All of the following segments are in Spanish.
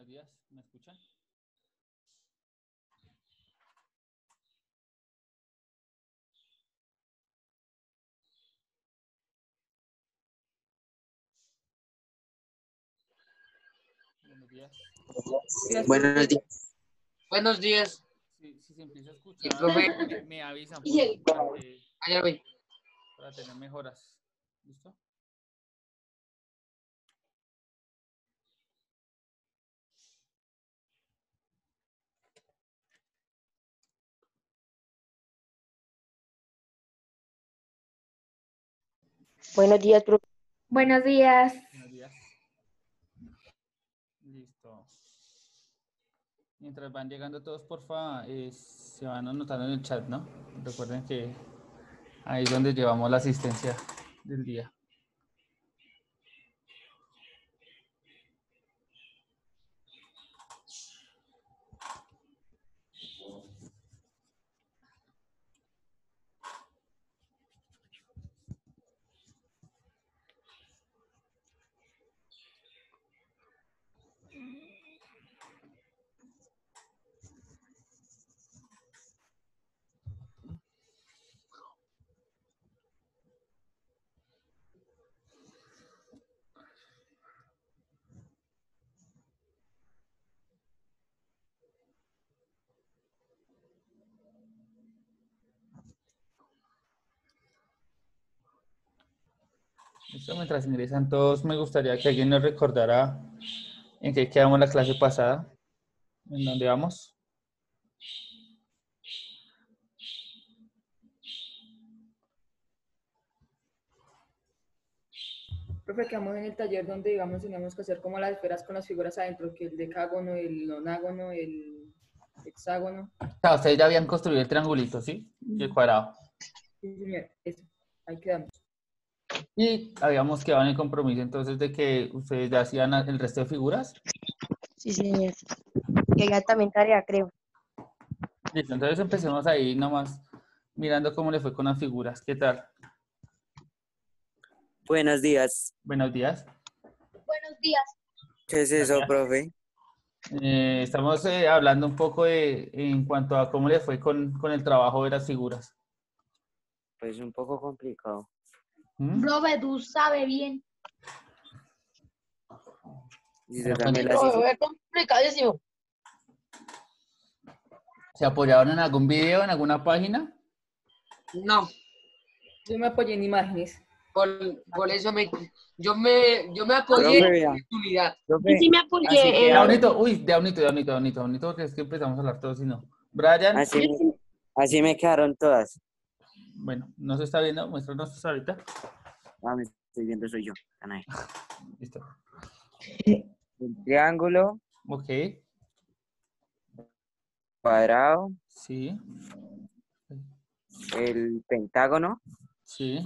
Buenos días, ¿me escuchan? Buenos días. Buenos días. Buenos días. Si se empieza a Y escuchar, profe, me avisan allá voy. para tener mejoras. ¿Listo? Buenos días, profe. Buenos días. Buenos días. Listo. Mientras van llegando todos, porfa, se van anotando en el chat, ¿no? Recuerden que ahí es donde llevamos la asistencia del día. Listo, mientras ingresan todos, me gustaría que alguien nos recordara en qué quedamos la clase pasada, en dónde vamos. Profe, quedamos en el taller donde, digamos, teníamos que hacer como las esferas con las figuras adentro, que el decágono, el nonágono, el hexágono. Claro, ustedes ya habían construido el triangulito, ¿sí? Y el cuadrado. Sí, señor, eso. Ahí quedamos. Y habíamos quedado en el compromiso entonces de que ustedes ya hacían el resto de figuras. Sí, señor. Que ya también tarea, creo. Listo, entonces empecemos ahí nomás mirando cómo le fue con las figuras. ¿Qué tal? Buenos días. Buenos días. Buenos días. ¿Qué es eso, profe? Estamos hablando un poco en cuanto a cómo le fue con el trabajo de las figuras. Pues un poco complicado. ¿Mm? Profe, tú sabes bien. Y Bueno, usted también las Profe, hizo. es complicadísimo. ¿Se apoyaron en algún video, en alguna página? No, Yo me apoyé en imágenes. por eso yo me apoyé Profe, vea. en tu unidad. Y Profe, sí me así apoyé en quedaron. Diablito, uy, diablito, porque es que empezamos a hablar todos y no. Brian, Así me quedaron todas. bueno, no se está viendo, muéstranos ahorita. Ah, me estoy viendo, soy yo. Canay. Listo. El triángulo, Ok, cuadrado, sí, el pentágono, sí,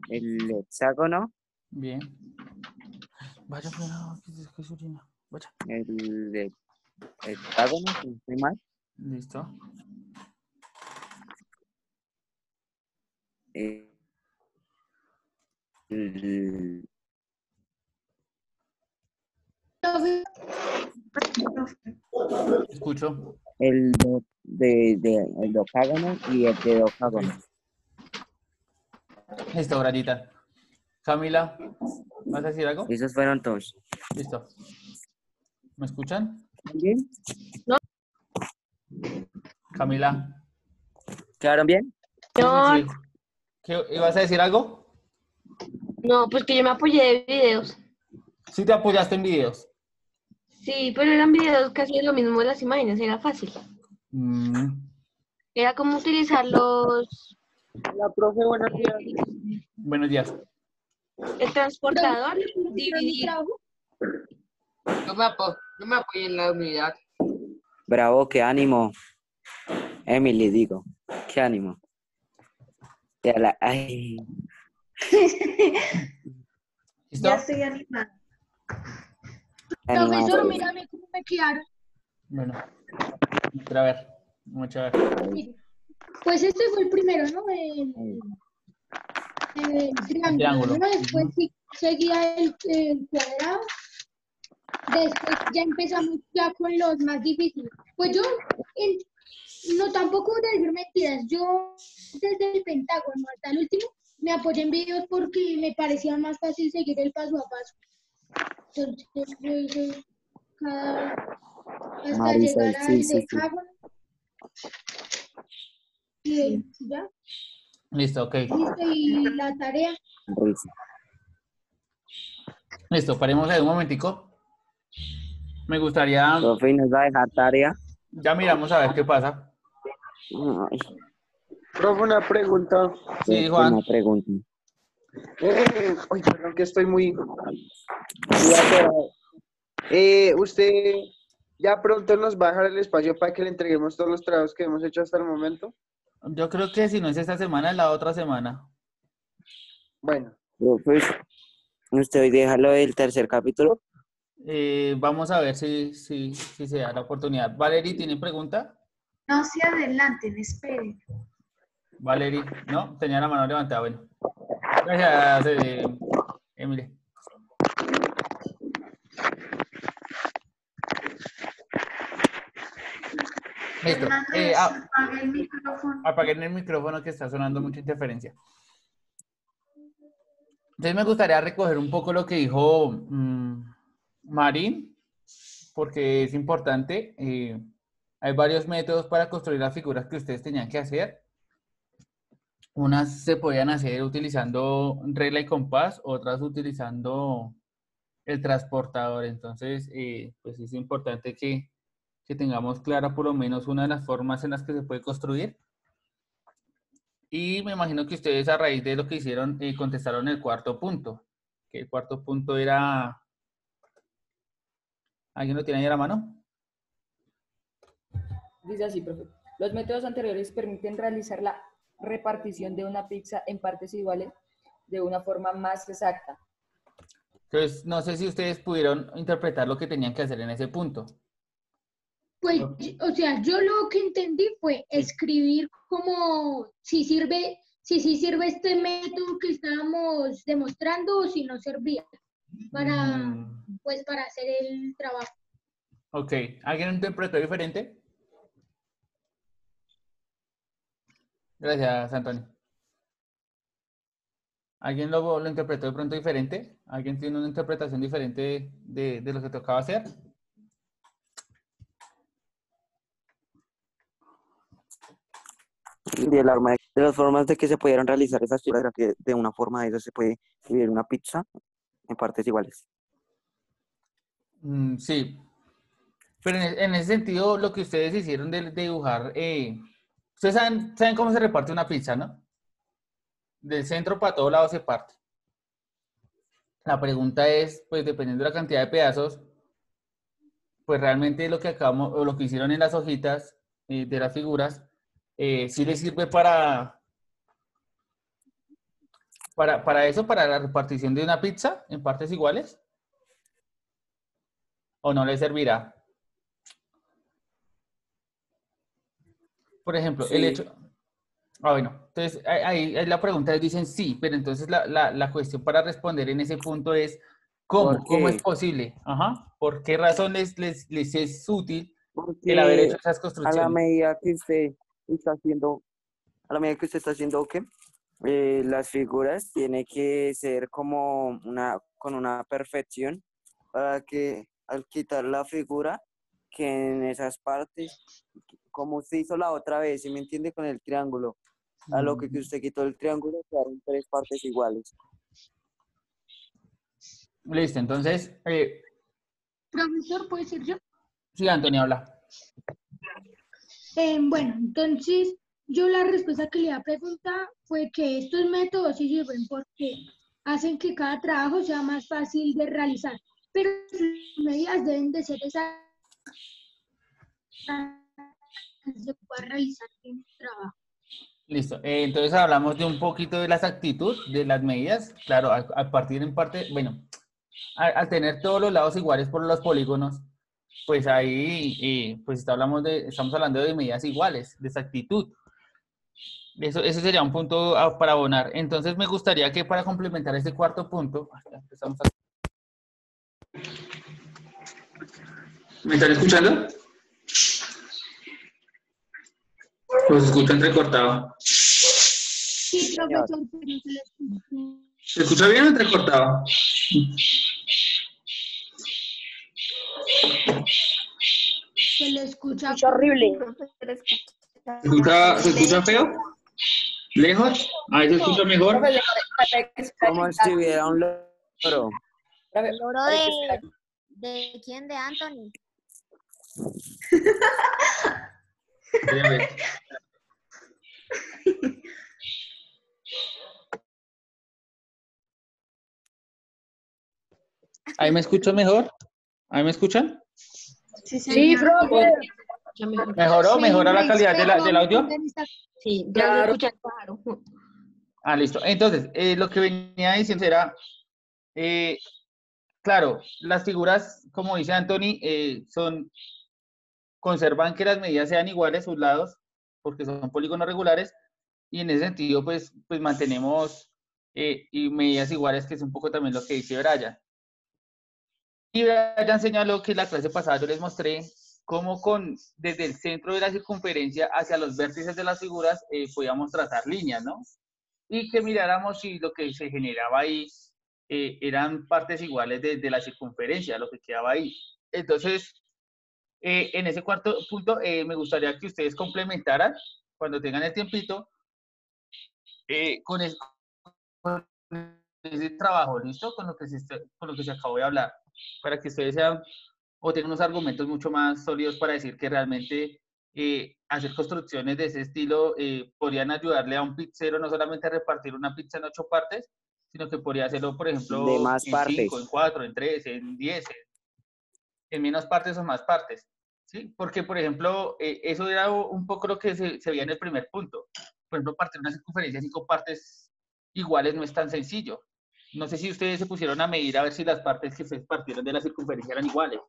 el hexágono, bien. Vaya, pero, ¿qué es orina? Vaya. el hexágono, si no estoy mal, Listo. el Escucho. el ocágono y el de ocágono. Listo, Brayita. Camila, ¿vas a decir algo? Esos fueron todos. Listo. ¿Me escuchan? ¿Bien? Camila. ¿Quedaron bien? No, Sí. ¿Qué, ibas a decir algo? no, pues que yo me apoyé de videos. Sí te apoyaste en videos. Sí, pero eran videos casi lo mismo de las imágenes, era fácil. Era como utilizar La profe, buenos días. Buenos días. el transportador, dividir. Yo me apoyé en la unidad. Bravo, qué ánimo. Emily, digo, qué ánimo. Ay, ¿Listo? Ya estoy animada. animado. Profesor, mírame cómo me quedaron. Bueno. A ver. Vamos a ver. Pues este fue el primero, ¿no? El El triángulo, triángulo. ¿no? Después sí, seguía el cuadrado. Después ya empezamos ya con los más difíciles. Pues yo, no tampoco voy a decir mentiras, yo desde el pentágono hasta el último me apoyé en videos porque me parecía más fácil seguir el paso a paso. Entonces yo hice hasta Marisol, llegar sí, al sí, sí. decágono. Y ya, Listo, ok. listo, y la tarea. Risa. Listo, paremos ahí un momentico. Me gustaría, Profe, ¿y nos va a dejar tarea? ya miramos a ver qué pasa. Ay, Profe, una pregunta. Sí, profe, Juan. una pregunta. Uy, perdón que estoy muy atorado. ¿Usted ya pronto nos va a dejar el espacio para que le entreguemos todos los trabajos que hemos hecho hasta el momento? Yo creo que si no es esta semana, es la otra semana. Bueno, Profe, ¿usted hoy deja lo del tercer capítulo? Vamos a ver si se da la oportunidad. Valerie, ¿tiene pregunta? No se adelanten, esperen. Valerie, ¿no? Tenía la mano levantada. Bueno. Gracias, Emily. Listo. Hernández, apague el micrófono. Apaguen el micrófono que está sonando mucha interferencia. Entonces me gustaría recoger un poco lo que dijo Marín, porque es importante. Hay varios métodos para construir las figuras que ustedes tenían que hacer. Unas se podían hacer utilizando regla y compás, otras utilizando el transportador. Entonces, pues es importante que tengamos clara por lo menos una de las formas en las que se puede construir. Y me imagino que ustedes a raíz de lo que hicieron contestaron el cuarto punto. Que el cuarto punto era... ¿Alguien lo tiene ahí a la mano? Dice así, profe. Los métodos anteriores permiten realizar la repartición de una pizza en partes iguales de una forma más exacta. Entonces, no sé si ustedes pudieron interpretar lo que tenían que hacer en ese punto. Pues, o sea, yo lo que entendí fue escribir como si sí sirve este método que estábamos demostrando o si no servía para, pues, para hacer el trabajo. Ok. ¿Alguien lo interpretó diferente? Gracias, Antonio. ¿Alguien lo interpretó de pronto diferente? ¿Alguien tiene una interpretación diferente de lo que tocaba hacer? De las formas de que se pudieran realizar esas figuras, que de una forma de eso se puede dividir una pizza en partes iguales. Sí. Pero en ese sentido, lo que ustedes hicieron de dibujar, ustedes saben cómo se reparte una pizza, ¿no? Del centro para todos lados se parte. La pregunta es, pues dependiendo de la cantidad de pedazos, pues realmente lo que acabamos, o lo que hicieron en las hojitas de las figuras, ¿sí les sirve para eso, para la repartición de una pizza en partes iguales? ¿O no les servirá? Por ejemplo, Sí. el hecho... bueno, entonces ahí la pregunta es, dicen sí, pero entonces la cuestión para responder en ese punto es ¿cómo? ¿Por ¿Cómo es qué? posible? Ajá. ¿Por qué razón les es útil el haber Porque hecho esas a la construcciones? medida que usted está haciendo, ¿qué? Las figuras tiene que ser como con una perfección para que al quitar la figura, que en esas partes, como usted hizo la otra vez, ¿sí me entiende? Con el triángulo, a lo que usted quitó el triángulo, quedaron 3 partes iguales. Listo, entonces, Profesor, ¿puede ser yo? sí, Antonio, habla. Bueno, entonces yo la respuesta que le iba a preguntar fue que estos métodos sí sirven porque hacen que cada trabajo sea más fácil de realizar, pero sus medidas deben de ser esas que se pueda realizar bien el trabajo. Listo. Entonces hablamos de un poquito de la exactitud de las medidas. Claro, a partir en parte, bueno, al tener todos los lados iguales por los polígonos, pues ahí pues estamos hablando de medidas iguales, de exactitud. Eso sería un punto para abonar. Entonces me gustaría que para complementar este cuarto punto, ¿me están escuchando? Los escucho entrecortado. Sí, profesor, pero se le escucha. ¿Se escucha bien o entrecortado? Se le escucha. Es horrible. ¿Se escucha feo? ¿Lejos? Ahí se escucha mejor. Profe, le parece que está Como si hubiera un loro. Profe, ¿El loro parece que está- de quién? ¿De Anthony? Déjame. ¿Ahí me escucho mejor? ¿Ahí me escuchan? Sí, Sí, profe. Ya mejor. ¿Mejoró? ¿Mejora la Señor calidad experto, del audio? Sí, ya Claro. se escucha claro. Ah, listo. Entonces, lo que venía diciendo era, claro, las figuras, como dice Anthony, conservan que las medidas sean iguales sus lados, porque son polígonos regulares, y en ese sentido, pues mantenemos y medidas iguales, que es un poco también lo que dice Brian. Y Brian señaló que la clase pasada yo les mostré cómo desde el centro de la circunferencia hacia los vértices de las figuras podíamos trazar líneas, ¿no? Y que miráramos si lo que se generaba ahí eran partes iguales de la circunferencia, lo que quedaba ahí. Entonces, en ese cuarto punto, me gustaría que ustedes complementaran, cuando tengan el tiempito, con ese trabajo, ¿listo? Con lo que se acabó de hablar, para que ustedes sean o tengan unos argumentos mucho más sólidos para decir que realmente hacer construcciones de ese estilo podrían ayudarle a un pizzero no solamente a repartir una pizza en 8 partes, sino que podría hacerlo, por De ejemplo, más en 5, partes. en 4, en 3, en 10, en menos partes o más partes. ¿Sí? Porque, por ejemplo, eso era un poco lo que se veía en el primer punto. Por ejemplo, partir una circunferencia en 5 partes iguales no es tan sencillo. No sé si ustedes se pusieron a medir a ver si las partes que ustedes partieron de la circunferencia eran iguales.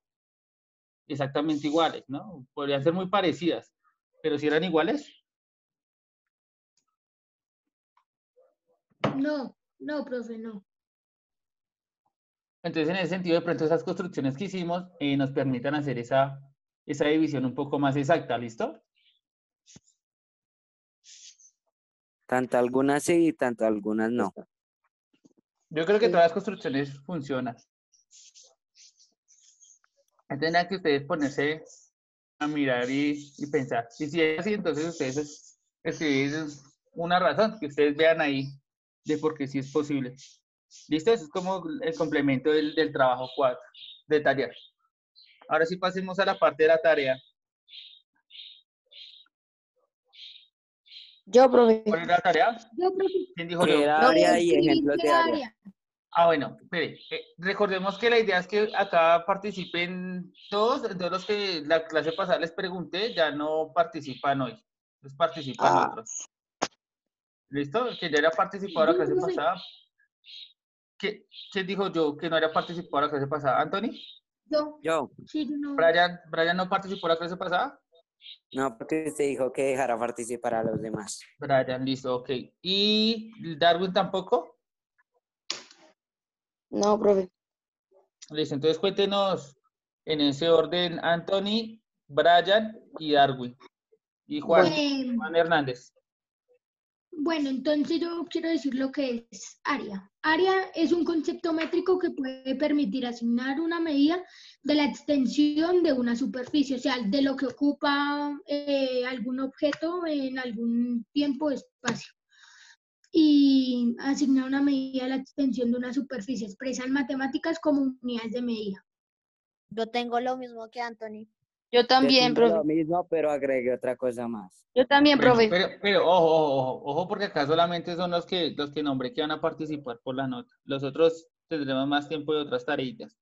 Exactamente iguales, ¿no? Podrían ser muy parecidas, pero si eran iguales. No, no, profe, no. Entonces, en ese sentido, de pronto esas construcciones que hicimos nos permitan hacer esa división un poco más exacta, ¿listo? Tanto algunas sí y tanto algunas no. Yo creo que todas las construcciones funcionan. Tendrán que ustedes ponerse a mirar y pensar. Y si es así, entonces ustedes escribir una razón que ustedes vean ahí de por qué sí es posible. ¿Listo? Eso es como el complemento del trabajo 4, de taller. Ahora sí pasemos a la parte de la tarea. Yo, profe. ¿Cuál es la tarea? Yo, profe, ¿Quién dijo Que yo? era área y escribir ejemplos qué de área. área. Ah, bueno, espere. Recordemos que la idea es que acá participen todos, entonces los que la clase pasada les pregunté ya no participan hoy, entonces participan otros. ¿Listo? Que ya era participado la clase pasada. ¿Quién dijo yo que no era participado la clase pasada? ¿Anthony? Yo. Sí, no. ¿Brian no participó la clase pasada? No, porque usted dijo que dejara participar a los demás. Brian, listo, ok. ¿Y Darwin tampoco? No, profe. Listo, entonces cuéntenos en ese orden Anthony, Brian y Darwin. Y Juan Hernández. Bueno, entonces yo quiero decir lo que es área. Área es un concepto métrico que puede permitir asignar una medida de la extensión de una superficie, o sea, de lo que ocupa algún objeto en algún tiempo o espacio. Y asignar una medida de la extensión de una superficie expresa en matemáticas como unidades de medida. Yo tengo lo mismo que Anthony. Yo también, Yo tengo profe. lo mismo, pero agregué otra cosa más. Yo también, Bueno, profe. pero ojo, porque acá solamente son los que nombré que van a participar por la nota. Los otros tendremos más tiempo de otras tareitas.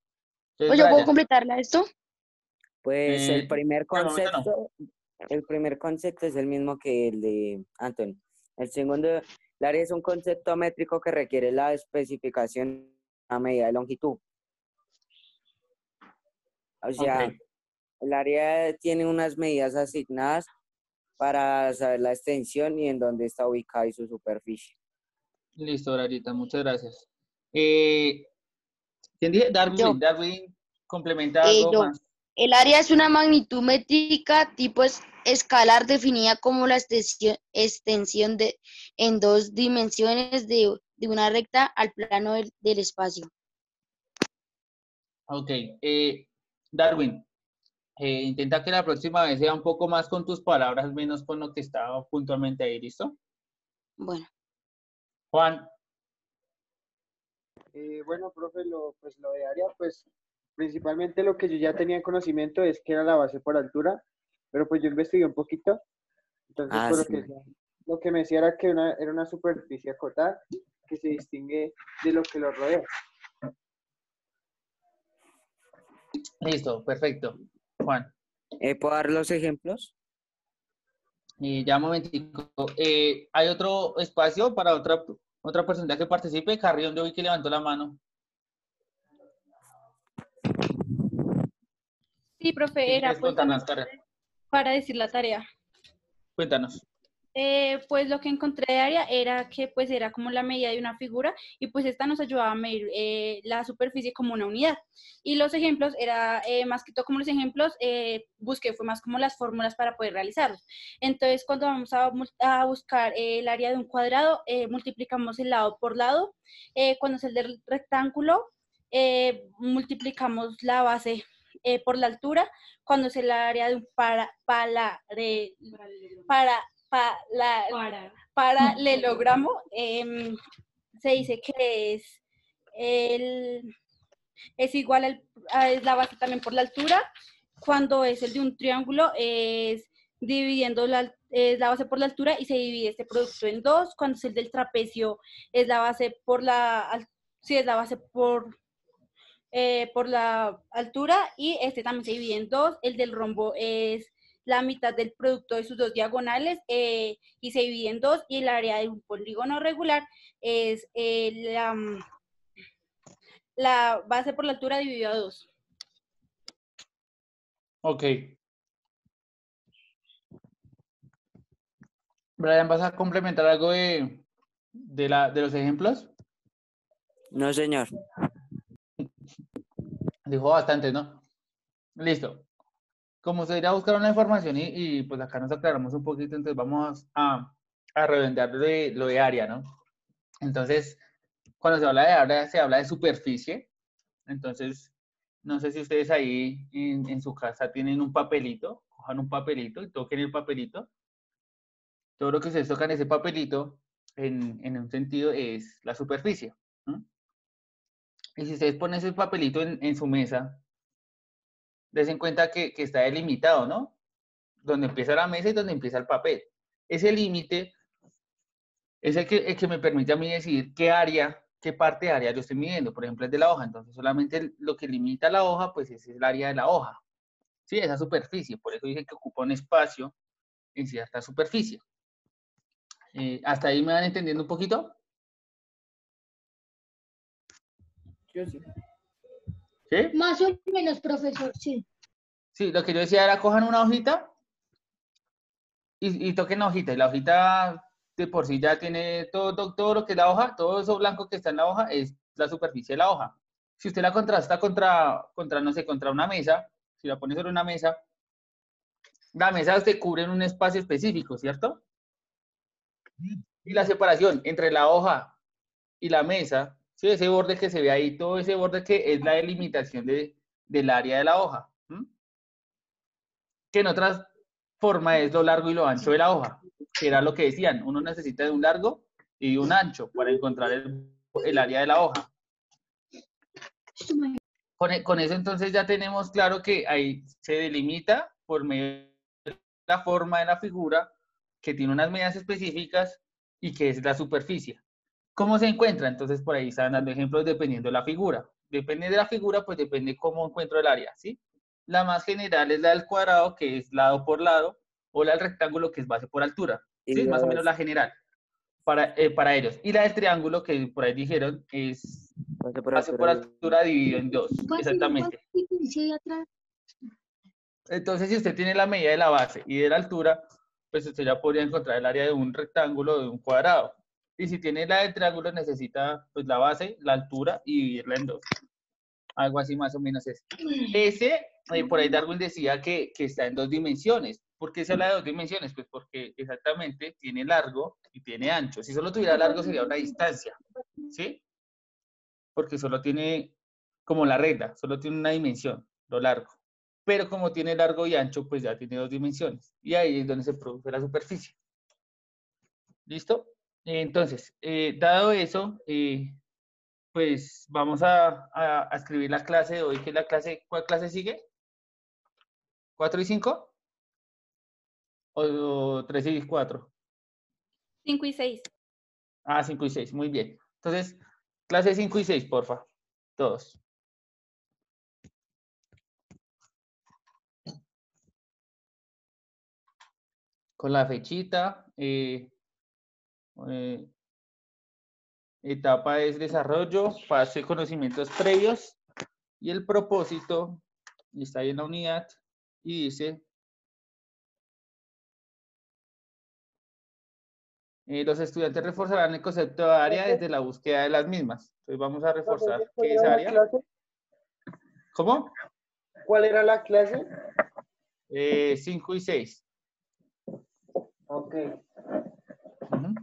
Entonces, Oye, ¿yo puedo Brian, completarla esto? Pues el primer por el momento no. concepto es el mismo que el de Anthony. El segundo, el área es un concepto métrico que requiere la especificación a medida de longitud. O sea, Ok. el área tiene unas medidas asignadas para saber la extensión y en dónde está ubicada y su superficie. Listo, Larita, muchas gracias. ¿Quién dije? Darwin. Yo. Darwin complementa algo Yo. más. El área es una magnitud métrica tipo escalar definida como la extensión en dos dimensiones de una recta al plano del espacio. Ok. Darwin, intenta que la próxima vez sea un poco más con tus palabras, menos con lo que estaba puntualmente ahí, ¿listo? Bueno, Juan, Bueno, profe, pues lo de área, pues principalmente lo que yo ya tenía conocimiento es que era la base por altura, pero pues yo investigué un poquito, entonces Ah, por sí. lo que me decía era que era una superficie acotada que se distingue de lo que lo rodea. listo, perfecto. Juan, ¿Puedo dar los ejemplos? ya un momentico. ¿Hay otro espacio para otra persona que participe? Carrión, yo vi que levantó la mano. Sí, profe, ¿Qué era quieres pues contarnos, Carrión? para decir la tarea. Cuéntanos. Pues lo que encontré de área era que pues era como la medida de una figura y pues esta nos ayudaba a medir la superficie como una unidad. Y los ejemplos era más que todo como los ejemplos, busqué fue más como las fórmulas para poder realizarlos. Entonces cuando vamos a buscar el área de un cuadrado, multiplicamos el lado por lado. Cuando es el del rectángulo, multiplicamos la base por la altura. Cuando es el área de un paralelogramo, se dice que es igual es la base también por la altura. Cuando es el de un triángulo, es dividiendo es la base por la altura y se divide este producto en dos. Cuando es el del trapecio, es la base por es la base por la altura y este también se divide en dos. El del rombo es la mitad del producto de sus dos diagonales y se divide en dos, y el área de un polígono regular es la base por la altura dividido a dos. Ok. Brian, ¿vas a complementar algo de los ejemplos? No, señor. Dijo bastante, ¿no? Listo. Como se irá a buscar una información y pues acá nos aclaramos un poquito, entonces vamos a redondear lo de área, ¿no? Entonces, cuando se habla de área, se habla de superficie. Entonces, no sé si ustedes ahí en su casa tienen un papelito, cojan un papelito y toquen el papelito. Todo lo que ustedes tocan ese papelito, en un sentido, es la superficie. ¿No? Y si ustedes ponen ese papelito en su mesa, des en cuenta que está delimitado, ¿no? Donde empieza la mesa y donde empieza el papel. Ese límite es el que me permite a mí decidir qué parte de área yo estoy midiendo. Por ejemplo, es de la hoja. Entonces, solamente lo que limita la hoja, pues ese es el área de la hoja. Sí, esa superficie. Por eso dije que ocupa un espacio en cierta superficie. ¿Hasta ahí me van entendiendo un poquito? Yo sí. ¿Sí? Más o menos, profesor, sí. Sí, lo que yo decía era cojan una hojita y toquen la hojita. Y la hojita de por sí ya tiene todo lo que es la hoja, todo eso blanco que está en la hoja es la superficie de la hoja. Si usted la contrasta no sé, contra una mesa, si la pone sobre una mesa, la mesa usted cubre en un espacio específico, ¿cierto? Y la separación entre la hoja y la mesa, ¿sí? Ese borde que se ve ahí, todo ese borde que es la delimitación del área de la hoja. ¿Mm? Que en otras formas es lo largo y lo ancho de la hoja, que era lo que decían, uno necesita de un largo y de un ancho para encontrar el área de la hoja. Con eso entonces ya tenemos claro que ahí se delimita por medio de la forma de la figura, que tiene unas medidas específicas y que es la superficie. ¿Cómo se encuentra? Entonces por ahí están dando ejemplos dependiendo de la figura. Depende de la figura, pues depende cómo encuentro el área, ¿sí? La más general es la del cuadrado, que es lado por lado, o la del rectángulo, que es base por altura. ¿Sí? Es más o menos la general para ellos. Y la del triángulo, que por ahí dijeron, es base por altura dividido en dos. Exactamente. Entonces, si usted tiene la medida de la base y de la altura, pues usted ya podría encontrar el área de un rectángulo o de un cuadrado. Y si tiene la del triángulo, necesita pues la base, la altura y dividirla en 2. Algo así más o menos es. Ese, por ahí Darwin decía que está en 2 dimensiones. ¿Por qué se habla de 2 dimensiones? Pues porque exactamente tiene largo y tiene ancho. Si solo tuviera largo sería una distancia, ¿sí? Porque solo tiene, como la regla, solo tiene una dimensión, lo largo. Pero como tiene largo y ancho, pues ya tiene 2 dimensiones. Y ahí es donde se produce la superficie. ¿Listo? Entonces, dado eso, pues vamos a escribir la clase de hoy, que es la clase, ¿cuál clase sigue? ¿4 y 5? ¿O 3 y 4? 5 y 6. Ah, 5 y 6, muy bien. Entonces, clase 5 y 6, porfa. Todos. Con la fechita. Etapa es desarrollo, fase de conocimientos previos. Y el propósito está ahí en la unidad y dice: los estudiantes reforzarán el concepto de área desde la búsqueda de las mismas. Entonces vamos a reforzar ¿Cuál qué es era la área. clase? ¿Cómo? ¿Cuál era la clase? 5 y 6. Ok. Ujú.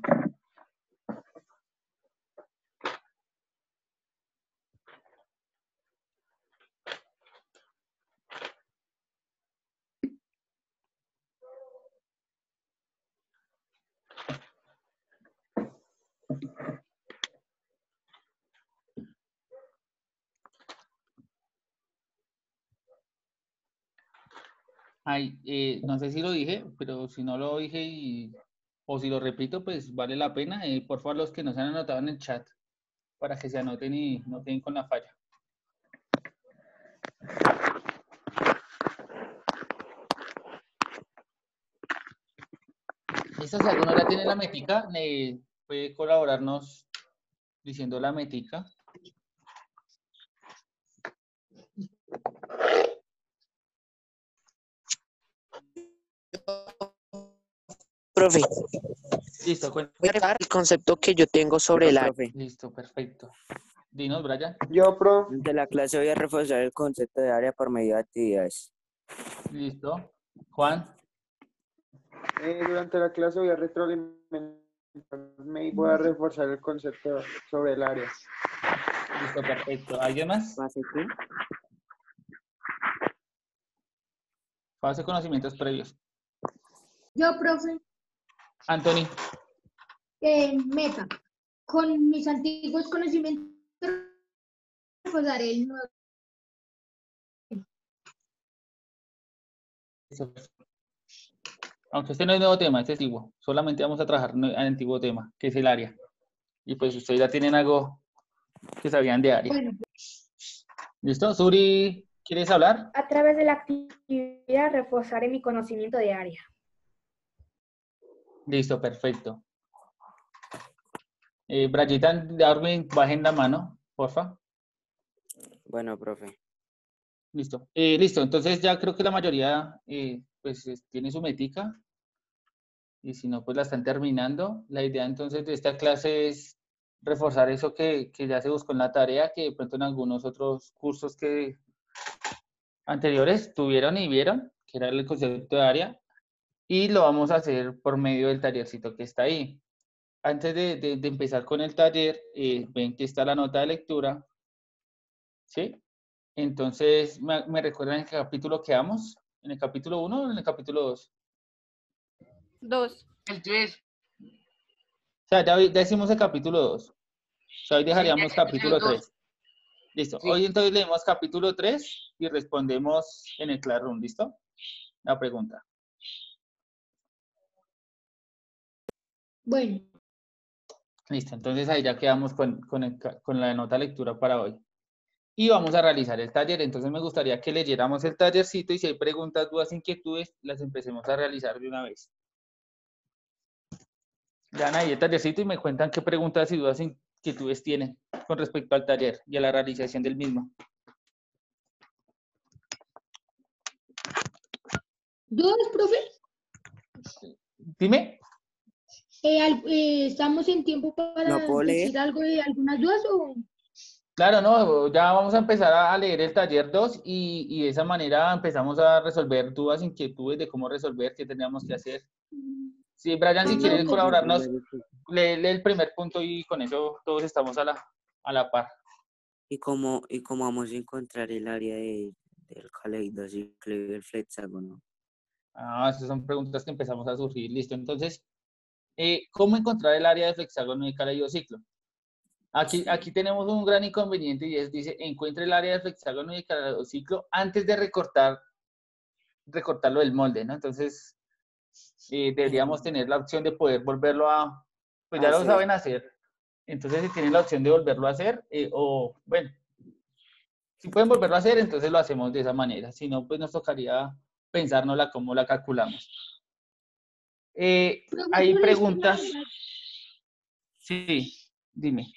Ay, no sé si lo dije, pero si no lo dije o si lo repito, pues vale la pena. Por favor, los que no se han anotado en el chat, para que se anoten y no queden con la falla. ¿Listo? Si alguno ya tiene la metica, puede colaborarnos diciendo la metica. Profe, Listo, voy a regar el concepto que yo tengo sobre el área. Profe, listo, perfecto. Dinos, Brian. Yo, pro. de la clase voy a reforzar el concepto de área por medio de actividades. Listo. Juan. Durante la clase voy a retroalimentarme y voy a reforzar el concepto sobre el área. Listo, perfecto. ¿Alguien más? ¿Fase qué? Fase de conocimientos previos. Yo, profe, Anthony. meta. Con mis antiguos conocimientos, reforzaré el nuevo. Aunque este no es nuevo tema, este es antiguo. Solamente vamos a trabajar en el antiguo tema, que es el área. Y pues ustedes ya tienen algo que sabían de área. Bueno, ¿Listo? Suri, ¿quieres hablar? A través de la actividad reforzaré mi conocimiento de área. Listo, perfecto. Brayita, Darwin, bajen la mano, porfa. Bueno, profe. Listo. Listo, entonces ya creo que la mayoría pues tiene su metica. Y si no, pues la están terminando. La idea entonces de esta clase es reforzar eso que ya se buscó en la tarea, que de pronto en algunos otros cursos que anteriores tuvieron y vieron, que era el concepto de área, y lo vamos a hacer por medio del tallercito que está ahí. Antes de empezar con el taller, ven que está la nota de lectura, ¿sí? Entonces, ¿me recuerdan en qué capítulo quedamos? ¿En el capítulo 1 o en el capítulo 2? 2. El 3. O sea, ya hicimos el capítulo 2. O sea, hoy dejaríamos capítulo 3. Listo. Sí. Hoy entonces leemos capítulo 3 y respondemos en el Classroom. ¿Listo? La pregunta. bueno. Listo. Entonces ahí ya quedamos con la nota de lectura para hoy. Y vamos a realizar el taller. Entonces me gustaría que leyéramos el tallercito y si hay preguntas, dudas, inquietudes, las empecemos a realizar de una vez. Lean ahí el tallercito y me cuentan qué preguntas y dudas, inquietudes tienen con respecto al taller y a la realización del mismo. ¿Dudas, profe? Dime. ¿Estamos en tiempo para ¿No puedo leer? decir algo de algunas dudas o...? Claro, no, ya vamos a empezar a leer el taller 2 y de esa manera empezamos a resolver dudas, inquietudes de cómo resolver, qué tendríamos que hacer. Sí, Brian, si quieres colaborarnos, lee el primer punto y con eso todos estamos a la par. ¿Y cómo vamos a encontrar el área del caleidociclo y el flexágono? Esas son preguntas que empezamos a surgir. Listo, entonces, ¿cómo encontrar el área de hexágono y caleidociclo? Aquí tenemos un gran inconveniente y dice, encuentre el área de hexágono y caleidociclo antes de recortarlo del molde, ¿no? Entonces, deberíamos tener la opción de poder volverlo a, pues ya lo saben hacer. Entonces, si tienen la opción de volverlo a hacer, o bueno, si pueden volverlo a hacer, entonces lo hacemos de esa manera. Si no, pues nos tocaría pensárnosla cómo la calculamos. Hay preguntas. Sí, dime.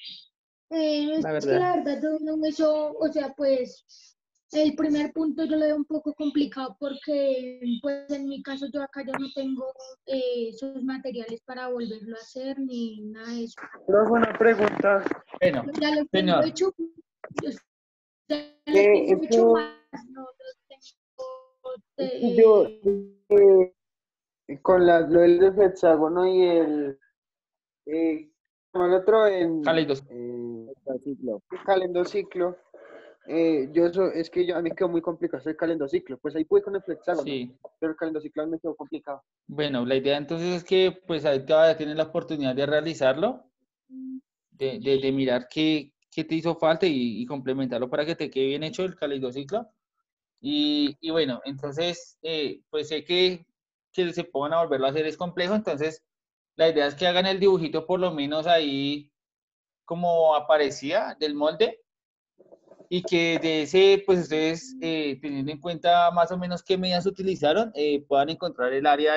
Es que la verdad no me hizo, o sea, pues el primer punto yo lo veo un poco complicado porque pues en mi caso yo acá ya no tengo esos materiales para volverlo a hacer ni nada de eso. Pero una pregunta. Bueno, Ya lo tengo señor. hecho, ya lo tengo hecho más, no lo tengo, Con lo del hexágono y el otro en calendociclo. Es que a mí me quedó muy complicado hacer calendociclo. Pues ahí pude con el flexágono, Sí. pero el calendociclo me quedó complicado. Bueno, la idea entonces es que pues ahí todavía tienes la oportunidad de realizarlo, de mirar qué te hizo falta y complementarlo para que te quede bien hecho el caleidociclo. Y bueno, entonces, pues sé que se pongan a volverlo a hacer es complejo, entonces la idea es que hagan el dibujito por lo menos ahí como aparecía del molde y que de ese, pues ustedes, teniendo en cuenta más o menos qué medidas utilizaron, puedan encontrar el área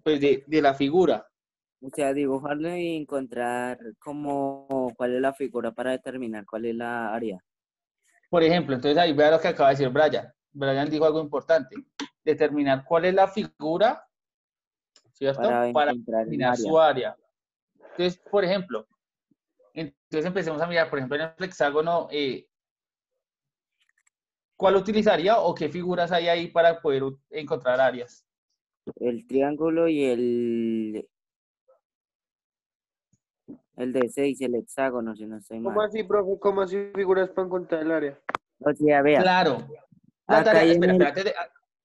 pues de la figura. O sea, dibujarlo y encontrar cuál es la figura para determinar cuál es la área. Por ejemplo, entonces ahí vea lo que acaba de decir Brian. Brian dijo algo importante. Determinar cuál es la figura, ¿cierto? Para determinar su área. Entonces, por ejemplo, empecemos a mirar, por ejemplo, en el hexágono, ¿cuál utilizaría o qué figuras hay ahí para poder encontrar áreas? El triángulo y el de 6, el hexágono, si no estoy mal. ¿Cómo así, profe? ¿Cómo así figuras para encontrar el área? O sea, vea. Claro. La Acá tarea, en espérate.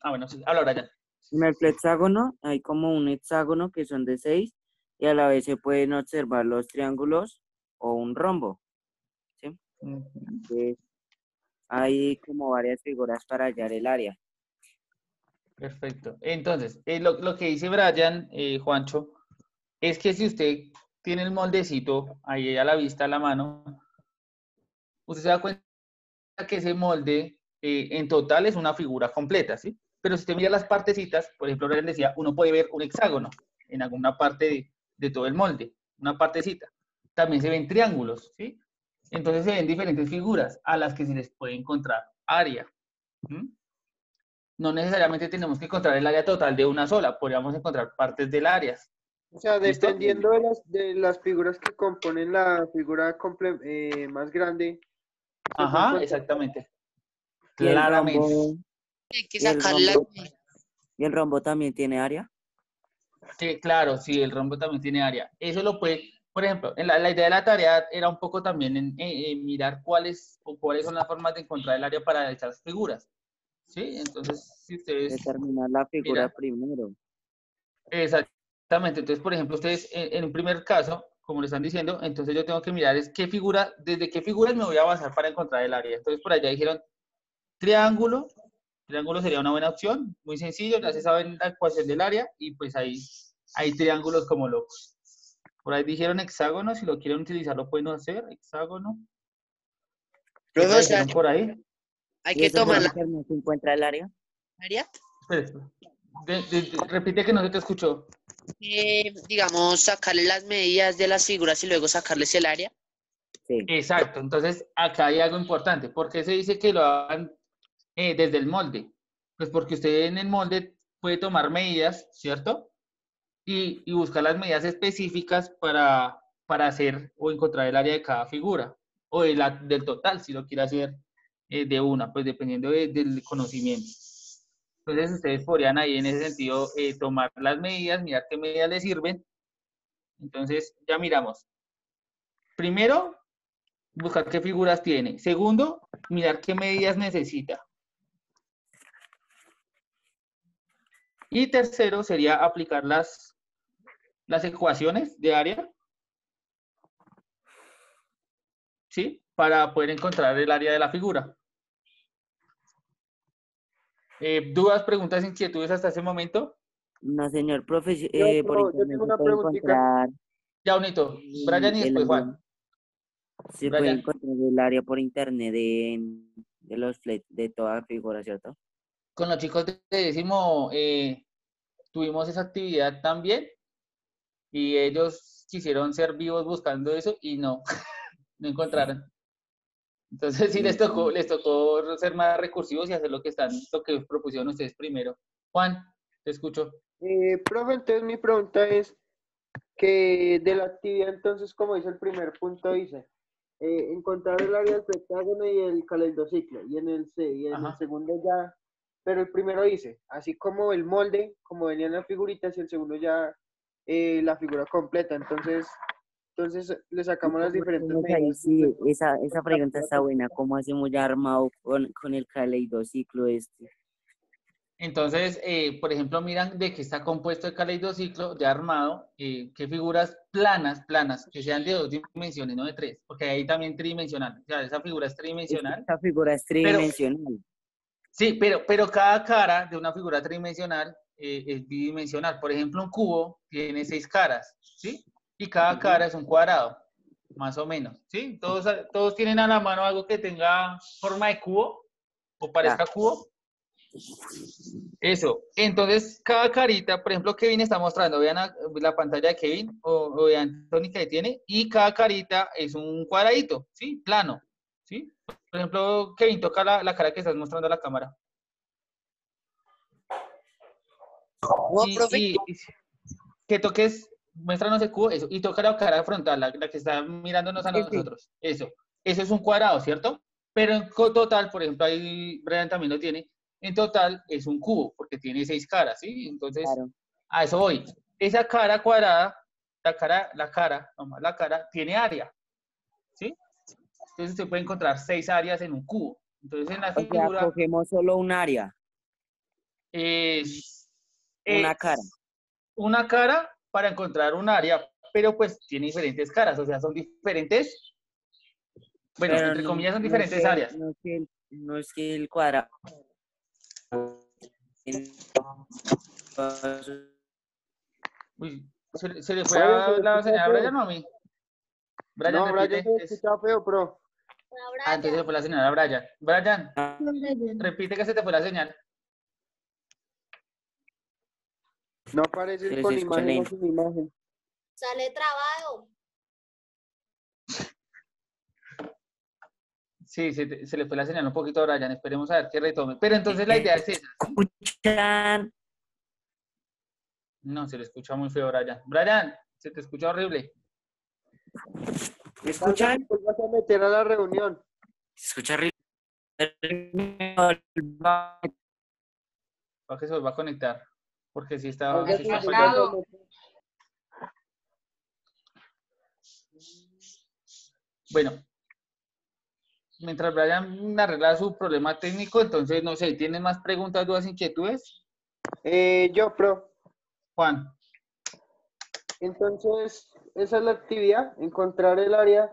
Bueno, sí, habla ahora ya. En el hexágono hay como un hexágono que son de 6 y a la vez se pueden observar los triángulos o un rombo. ¿Sí? Entonces, hay como varias figuras para hallar el área. Perfecto. Entonces, lo que dice Brian, Juancho, es que si usted tiene el moldecito ahí a la vista, a la mano, usted se da cuenta que ese molde en total es una figura completa, ¿sí? Pero si usted mira las partecitas, por ejemplo, Brian decía, uno puede ver un hexágono en alguna parte de todo el molde, una partecita. También se ven triángulos, ¿sí? Entonces se ven diferentes figuras a las que se les puede encontrar área. No necesariamente tenemos que encontrar el área total de una sola, podríamos encontrar partes del área. O sea, ¿Listo? dependiendo de las figuras que componen la figura más grande. Ajá, exactamente. Claramente. Hay que sacarla. ¿Y el rombo también tiene área? Sí, claro, sí, el rombo también tiene área. Eso lo puede, por ejemplo, la idea de la tarea era un poco también en mirar cuáles son las formas de encontrar el área para esas figuras. ¿Sí? Entonces, si ustedes... Determinar la figura primero. Exactamente. Entonces, por ejemplo, ustedes en un primer caso, como le están diciendo, entonces yo tengo que mirar desde qué figuras me voy a basar para encontrar el área. Entonces, por allá dijeron triángulo. Triángulo sería una buena opción, muy sencillo, ya se sabe la ecuación del área y pues ahí hay triángulos como locos. Por ahí dijeron hexágono, si lo quieren utilizar lo pueden hacer, hexágono. ¿Qué dijeron por ahí? Hay que tomar la... ¿No se encuentra el área? ¿Área? Espera. Repite que no se te escuchó. Digamos, sacarle las medidas de las figuras y luego sacarles el área. Sí. Exacto, entonces acá hay algo importante. ¿Por qué se dice que lo hagan desde el molde? Pues porque usted en el molde puede tomar medidas, ¿cierto? Y buscar las medidas específicas para hacer o encontrar el área de cada figura, o del total, si lo quiere hacer de una, pues dependiendo del conocimiento. Entonces ustedes podrían ahí en ese sentido tomar las medidas, mirar qué medidas les sirven. Entonces ya miramos. Primero, buscar qué figuras tiene. Segundo, mirar qué medidas necesita. Y tercero sería aplicar las ecuaciones de área, ¿sí? Para poder encontrar el área de la figura. ¿Dudas, preguntas, inquietudes hasta ese momento? No, señor profe, Yo, por yo internet tengo se una puede preguntita. encontrar Ya, bonito. Brian y el después área, Juan. se puede Brian. encontrar el área por internet de los fletes de toda figura, ¿cierto? Con los chicos de décimo tuvimos esa actividad también y ellos quisieron ser vivos buscando eso y no, no encontraron. Entonces sí les tocó ser más recursivos y hacer lo que propusieron ustedes primero. Juan, te escucho. Profe, entonces mi pregunta es que de la actividad, entonces, como dice el primer punto, dice encontrar el área del pentágono y el caleidociclo, y en el segundo ya, pero el primero dice, así como el molde, como venían las figuritas, y el segundo ya la figura completa, entonces le sacamos las diferentes Ahí, medidas. sí, esa pregunta está buena. ¿Cómo hacemos ya armado con el caleidociclo este? Entonces, por ejemplo, miran de qué está compuesto el caleidociclo de armado, qué figuras planas, que sean de 2 dimensiones, no de 3, porque ahí también tridimensional. O sea, esa figura es tridimensional. Esta figura es tridimensional. Sí, pero cada cara de una figura tridimensional es bidimensional. Por ejemplo, un cubo tiene 6 caras, ¿sí? Y cada cara es un cuadrado, más o menos, ¿sí? Todos tienen a la mano algo que tenga forma de cubo o parezca cubo. Eso. Entonces, cada carita, por ejemplo, Kevin está mostrando, vean la pantalla de Kevin o de Antónica que tiene, y cada carita es un cuadradito, ¿sí? Plano, ¿sí? Por ejemplo, Kevin, toca la cara que estás mostrando a la cámara. Y que toques, muéstranos el cubo, eso, y toca la cara frontal, la que está mirándonos a nosotros. Eso es un cuadrado, ¿cierto? Pero en total, por ejemplo, ahí Brian también lo tiene, en total es un cubo, porque tiene 6 caras, ¿sí? Entonces, a eso voy. Esa cara cuadrada, la cara, tiene área, ¿sí? Entonces se puede encontrar 6 áreas en un cubo. Entonces, en la figura... O sea, cogemos solo un área. Una cara. Una cara para encontrar un área, pero pues tiene diferentes caras, o sea, son diferentes, bueno, pero entre comillas son diferentes áreas. No es que el cuadrado... Uy, ¿se le fue a la señal a Brian o a mí? Brian, no, repite. Brian se escucha feo, pro. Entonces se fue la señal a Brian. Brian, repite que se te fue la señal. No aparece con imagen o sin imagen. Sale trabado. Sí, se le fue la señal un poquito a Brian. Esperemos a ver que retome. Pero entonces la idea es esa. ¿Escuchan? No, se le escucha muy feo, Brian. Brian, se te escucha horrible. ¿Me escuchan? Pues vas a meter a la reunión. Se escucha horrible. Para que se vuelva a conectar. Porque si está... Bueno, mientras Brian arregla su problema técnico, entonces, no sé, ¿tienen más preguntas, dudas, inquietudes? Yo, pro. Juan. Entonces, esa es la actividad, encontrar el área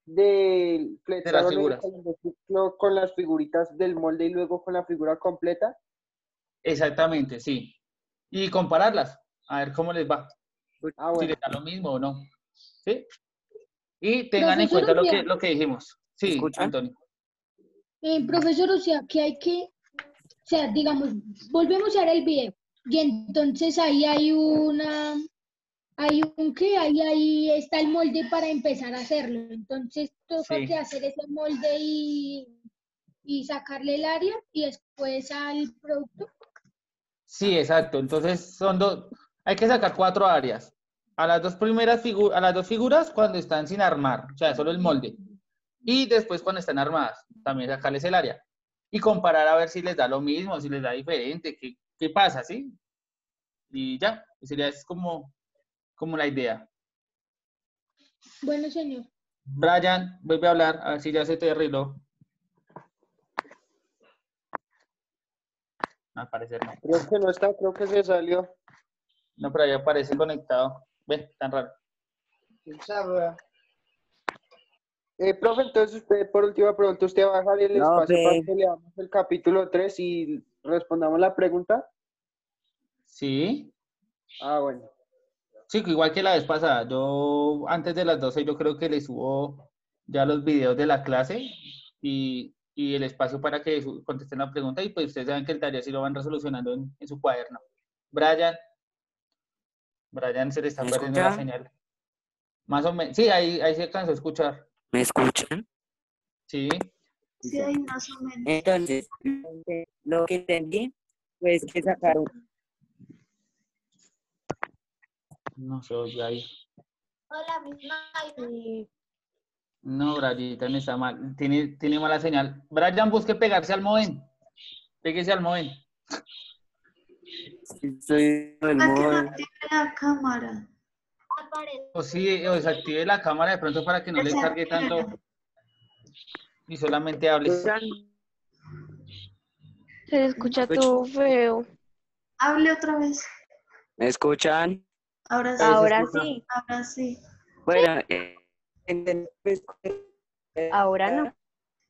del figuras con las figuritas del molde y luego con la figura completa. Exactamente, sí. Y compararlas, a ver cómo les va. Si les da lo mismo o no. ¿Sí? Y tengan en cuenta lo que dijimos. Sí, Antonio. Profesor, o sea, que hay que, o sea, digamos, volvemos a ver el video. Y entonces ahí hay ahí está el molde para empezar a hacerlo. Entonces toca que hacer ese molde y sacarle el área y después al producto. Sí, exacto. Entonces hay que sacar 4 áreas. A las dos primeras figuras, a las 2 figuras cuando están sin armar, o sea, solo el molde. Y después cuando están armadas, también sacarles el área. Y comparar a ver si les da lo mismo, si les da diferente, qué pasa, ¿sí? Y ya, sería es como la idea. Bueno, señor. Brian, vuelve a hablar, a ver si ya se te arregló. Al parecer no. Creo que no está, creo que se salió. No, pero ahí aparece conectado. Ve, tan raro. Profe, entonces usted, por última pregunta, ¿usted va a dejar el No, espacio para fe. que leamos el capítulo 3 y respondamos la pregunta? Sí. Ah, bueno. Sí, igual que la vez pasada. Yo antes de las 12 yo creo que le subo ya los videos de la clase y el espacio para que contesten la pregunta y pues ustedes saben que el taller sí lo van resolucionando en su cuaderno. Brian se le está ¿Me perdiendo la escucha? señal. Más o menos. Sí, ahí se alcanzó a escuchar. ¿Me escuchan? Sí. Sí, hay más o menos. Entonces, lo que entendí pues que sacaron. No se oye ahí. Hola, mi No, Brian está mal. Tiene mala señal. Brian, busque pegarse al modem. Péguese al modem. Soy el ¿Para que no móvil. active la cámara? O sí, o desactive la cámara de pronto para que no le cargue tanto y solamente hables. Se escucha todo feo. Hable otra vez. ¿Me escuchan? Ahora sí. Ahora sí. Ahora sí. Bueno, pues, Ahora no.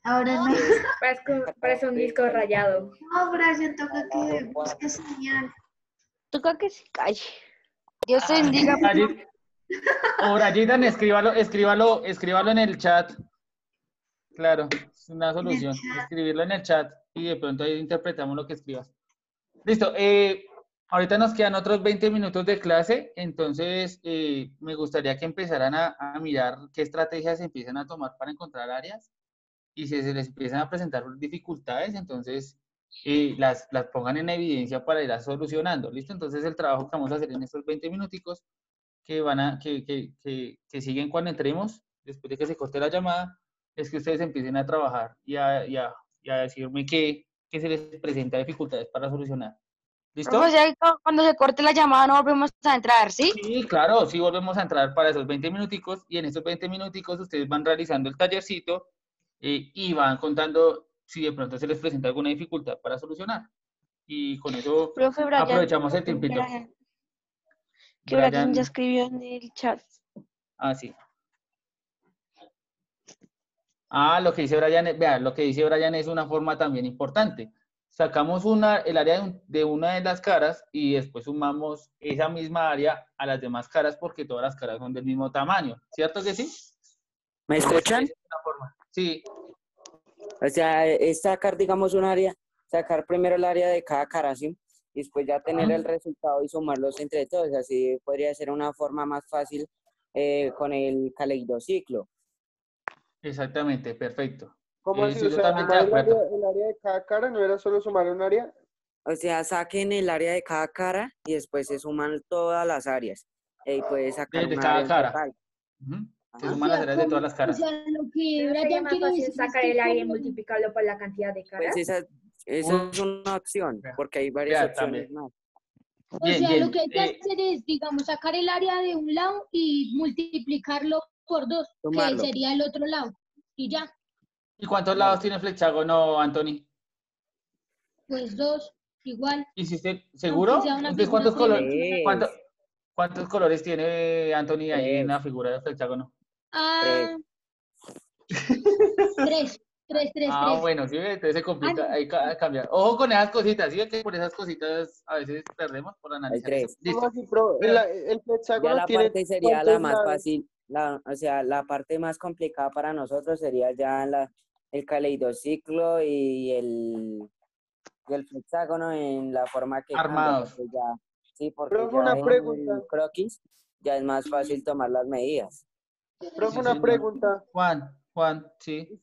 Ahora no. Parece un disco rayado. No, Brian, toca que busque señal. Toca que se calle. Dios te bendiga. O Brayitan, escríbalo en el chat. Claro, es una solución. Escribirlo en el chat y de pronto ahí interpretamos lo que escribas. Listo. Ahorita nos quedan otros 20 minutos de clase, entonces me gustaría que empezaran a mirar qué estrategias se empiezan a tomar para encontrar áreas y si se les empiezan a presentar dificultades, entonces las pongan en evidencia para ir solucionando. ¿Listo? Entonces el trabajo que vamos a hacer en estos 20 minuticos que siguen cuando entremos, después de que se corte la llamada, es que ustedes empiecen a trabajar y a decirme qué se les presenta dificultades para solucionar. ¿Listo? Profe, ya cuando se corte la llamada no volvemos a entrar, ¿sí? Sí, claro, sí volvemos a entrar para esos 20 minuticos y en esos 20 minuticos ustedes van realizando el tallercito y van contando si de pronto se les presenta alguna dificultad para solucionar. Y con eso Profe Brian, aprovechamos el tiempito. Que Brian ya escribió en el chat. Ah, sí. Lo que dice Brian, vean, lo que dice Brian es una forma también importante. Sacamos el área de una de las caras y después sumamos esa misma área a las demás caras porque todas las caras son del mismo tamaño. ¿Cierto que sí? ¿Me escuchan? Es una forma. Sí. O sea, es sacar, digamos, un área, sacar primero el área de cada cara, ¿sí? Y después ya tener el resultado y sumarlos entre todos. Así podría ser una forma más fácil con el caleidociclo. Exactamente, perfecto. ¿Cómo así? O Estoy sea, totalmente de sumar acuerdo. el área de cada cara, ¿no era solo sumar un área? O sea, saquen el área de cada cara y después se suman todas las áreas. Y puedes sacar De un cada área en cara. total. Se suman las áreas de todas las caras. O sea, lo que ¿No sería Brian más quiere fácil decir sacar es que el área y como- multiplicarlo por la cantidad de caras? Pues esa es una opción, porque hay varias Vea, opciones también. más. O Bien, sea, bien. lo que hay que hacer es, digamos, sacar el área de un lado y multiplicarlo por 2, que Sumarlo. sería el otro lado. Y ya, ¿Y cuántos lados tiene el flexágono, Anthony? pues 2, igual. ¿Hiciste seguro? Aunque sea una Entonces, figura tridimensional. ¿cuántos colores tiene Anthony ahí en la figura del flexágono? Ah, 3. Bueno, sí, entonces se complica, hay que cambiar. Ojo con esas cositas, ¿sí? Que por esas cositas a veces perdemos por analizar eso. ¿Cómo Listo. así, pro? El Ya hexágono la tiene parte sería la cuántos más lados? fácil, o sea, la parte más complicada para nosotros sería ya el caleidociclo y el hexágono en la forma que cambia, Armados. porque ya, sí, porque Profe, ya una en pregunta. el croquis ya es más fácil tomar las medidas. Profe, Sí, una señor. pregunta. Juan, sí.